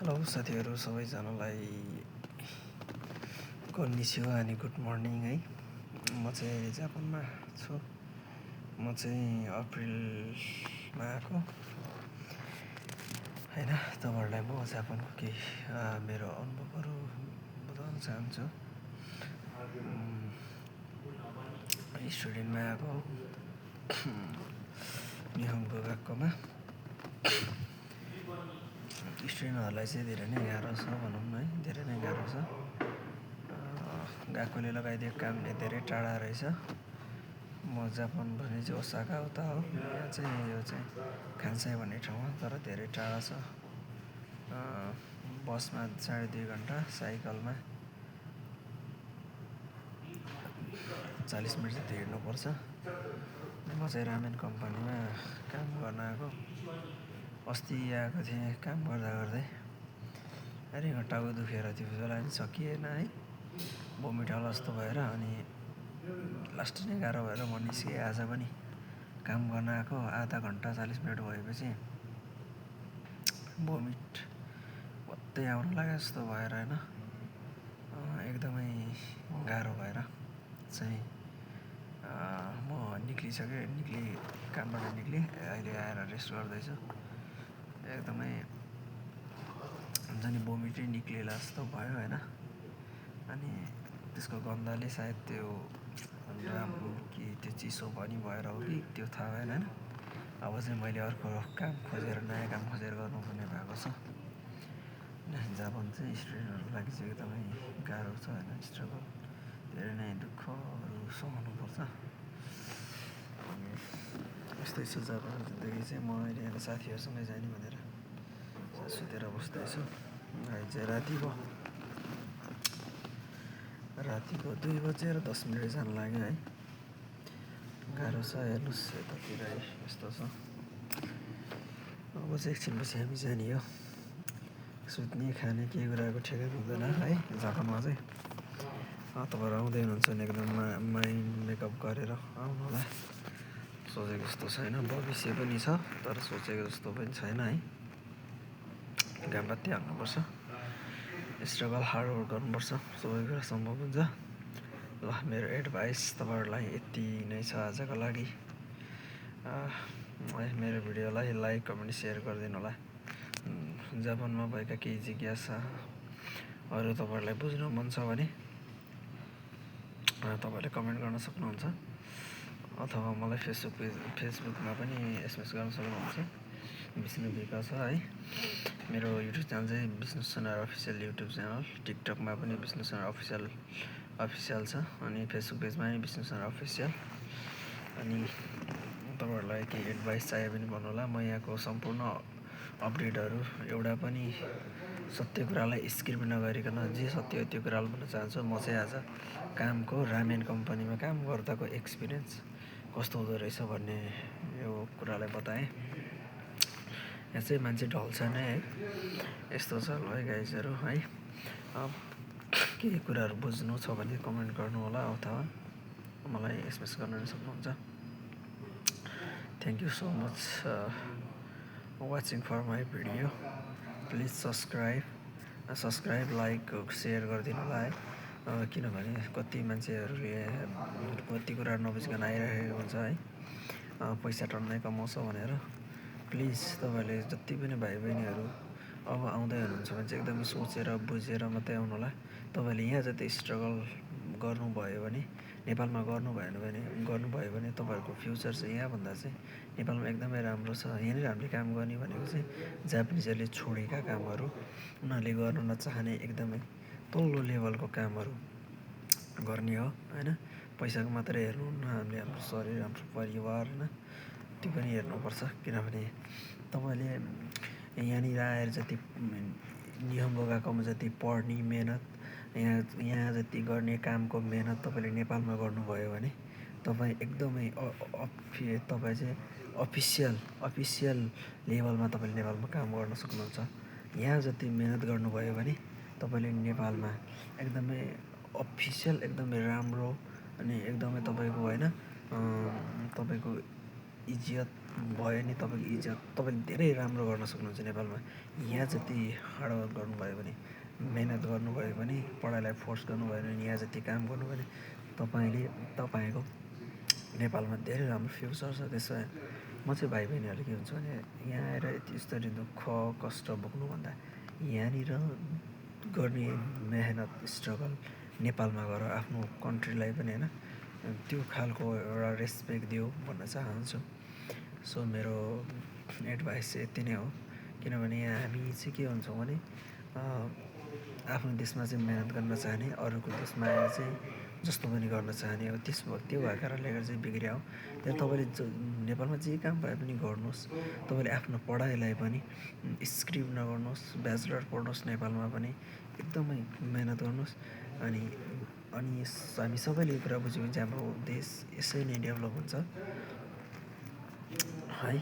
Hello साथीहरू सबैजनालाई कन्निचिवा अनि गुड मर्निङ है। म चाहिँ अहिले जापानमा छु। म चाहिँ अप्रिलमा आएको होइन। तपाईँहरूलाई म जापानको केही मेरो अनुभवहरू बताउन चाहन्छु। स्टुडेन्टमा आएको निहोङ्गो गएकोमा स्टुडेन्टहरूलाई चाहिँ धेरै नै गाह्रो छ भनौँ न है, धेरै नै गाह्रो छ। गएकोले लगाइदिएको काम धेरै टाढा रहेछ। म जापान भने चाहिँ ओसाका उता हो, यहाँ चाहिँ यो चाहिँ खान्साई भन्ने ठाउँमा, तर धेरै टाढा छ। बसमा 2.5 घन्टा, साइकलमा 40 मिनट जति हिँड्नुपर्छ। म चाहिँ रामेन कम्पनीमा काम गर्न आएको। अस्ति आएको थिएँ, काम गर्दा गर्दै रिङ्गो टाउको दुखेर त्यो बेला नि सकिएन है, भोमिट होला जस्तो भएर, अनि लास्ट नै गाह्रो भएर म निस्केँ। आज पनि काम गर्न आएको आधा घन्टा 40 मिनट भएपछि भोमिट मात्रै आउनु लाग्यो जस्तो भएर होइन, एकदमै गाह्रो भएर चाहिँ म कामबाट निक्लेँ। अहिले आएर रेस्ट गर्दैछु। एकदमै हुन्छ नि भोमिटै निक्लिएला जस्तो भयो होइन। अनि त्यसको गन्धले सायद त्यो कि त्यो चिसो पनि भएर हो कि त्यो थाहा भएन होइन। अब चाहिँ मैले अर्को नयाँ काम खोजेर गर्नुपर्ने भएको छ। जापान चाहिँ स्टुडेन्टहरूको लागि चाहिँ एकदमै गाह्रो छ होइन, स्ट्रगल धेरै नै दुःखहरू सहनुपर्छ। यस्तै छ जापानको जिन्दगी चाहिँ। म अहिले यहाँ साथीहरूसँगै जाने भनेर सुतेर बस्दैछु। अहिले चाहिँ रातिको 2:10 जान लाग्यो है। गाह्रो छ, हेर्नुहोस् यतातिर यस्तो छ। अब चाहिँ एकछिनपछि हामी जाने हो। सुत्ने खाने केही कुराको ठेगान हुँदैन है जापानमा चाहिँ। तपाईँहरू आउँदै हुनुहुन्छ भने एकदम माइन्ड मेकअप गरेर आउनु होला। सोचेको जस्तो छैन, भविष्य पनि छ तर सोचेको जस्तो पनि छैन है। घाम बात्ती हाल्नुपर्छ, स्ट्रगल हार्डवर्क गर्नुपर्छ, सबै कुरा सम्भव हुन्छ। ल, मेरो एडभाइस तपाईँहरूलाई यति नै छ आजको लागि। मेरो भिडियोलाई लाइक कमेन्ट सेयर गरिदिनु होला। जापानमा भएका केही जिज्ञासाहरू तपाईँहरूलाई बुझ्नु मन छ भने तपाईँले कमेन्ट गर्न सक्नुहुन्छ, अथवा मलाई फेसबुकमा पनि एसएमएस गर्न सक्नुहुन्छ। विष्णु विकास है मेरो युट्युब च्यानल चाहिँ विष्णु सुनार अफिसियल युट्युब च्यानल। टिकटकमा पनि विष्णु सुनार अफिसियल छ, अनि फेसबुक पेजमा पनि विष्णु सुनार अफिसियल। अनि तपाईँहरूलाई केही एडभाइस चाहियो भने भन्नुहोला। म यहाँको सम्पूर्ण अपडेटहरू एउटा पनि सत्य कुरालाई स्क्रिप्ट नगरिकन जे सत्य हो त्यो कुरालाई भन्न चाहन्छु। म चाहिँ आज कामको रामेन कम्पनीमा काम गर्दाको एक्सपिरियन्स कस्तो हुँदो रहेछ भन्ने यो कुरालाई बताएँ। यहाँ चाहिँ मान्छे ढल्छ नै है, यस्तो छ ल है गाइजहरू है। केही कुराहरू बुझ्नु छ भने कमेन्ट गर्नु होला, अथवा मलाई एसएमएस गर्न पनि सक्नुहुन्छ। Thank you so much watching for my video. Please subscribe like share गरिदिनु होला है। किनभने कति मान्छेहरूले कति कुरा नबुझिकन आइरहेको हुन्छ है, पैसा टन्नै कमाउँछ भनेर। प्लिज तपाईँहरूले जति पनि भाइ बहिनीहरू अब आउँदै हुनुहुन्छ भने चाहिँ एकदमै सोचेर बुझेर मात्रै आउनु होला। तपाईँले यहाँ जति स्ट्रगल गर्नुभयो भने, नेपालमा गर्नुभयो भने तपाईँहरूको फ्युचर चाहिँ यहाँभन्दा चाहिँ नेपालमा एकदमै राम्रो छ। यहाँनिर हामीले काम गर्ने भनेको चाहिँ जापानिजहरूले छोडेका कामहरू, उनीहरूले गर्न नचाहने एकदमै तल्लो लेभलको कामहरू गर्ने हो होइन। पैसाको मात्रै हेर्नुहुन्न, हामीले हाम्रो शरीर, हाम्रो परिवार होइन त्यो पनि हेर्नुपर्छ। किनभने तपाईँले यहाँनिर आएर जति निहोङ्गो गएकोमा जति पढ्ने मेहनत, यहाँ जति गर्ने कामको मेहनत तपाईँले नेपालमा गर्नुभयो भने तपाईँ एकदमै तपाईँ चाहिँ अफिसियल लेभलमा तपाईँले नेपालमा काम गर्न सक्नुहुन्छ। यहाँ जति मेहनत गर्नुभयो भने तपाईँले नेपालमा एकदमै अफिसियल, एकदमै राम्रो, अनि एकदमै तपाईँको होइन, तपाईँको इज्जत भयो भने तपाईँको इज्जत तपाईँले धेरै राम्रो गर्न सक्नुहुन्छ नेपालमा। यहाँ जति हार्डवर्क गर्नुभयो भने, मेहनत गर्नुभयो भने, पढाइलाई फोर्स गर्नुभयो भने, यहाँ जति काम गर्नुभयो भने तपाईँको नेपालमा धेरै राम्रो फ्युचर छ। त्यसो भए म चाहिँ भाइ बहिनीहरूले के हुन्छ भने यहाँ आएर यस्तरी दुःख कष्ट भोग्नुभन्दा यहाँनिर गर्ने मेहनत स्ट्रगल नेपालमा गएर आफ्नो कन्ट्रीलाई पनि होइन त्यो खालको एउटा रेस्पेक्ट दियो भन्न चाहन्छु। सो मेरो एडभाइस चाहिँ यति नै हो। किनभने यहाँ हामी चाहिँ के हुन्छौँ भने आफ्नो देशमा चाहिँ मेहनत गर्न चाहने, अरूको देशमा आएर चाहिँ जस्तो पनि गर्न चाहने हो। त्यो भएको कारणले गर्दा चाहिँ बिग्रिया हो। त्यहाँ तपाईँले नेपालमा जे काम पाए पनि गर्नुहोस्। तपाईँले आफ्नो पढाइलाई पनि स्क्रिप नगर्नुहोस्, ब्याचलर पढ्नुहोस् नेपालमा पनि एकदमै मेहनत गर्नुहोस्। अनि हामी सबैले यो कुरा बुझ्यौँ भने चाहिँ हाम्रो देश यसै नै डेभलप हुन्छ है।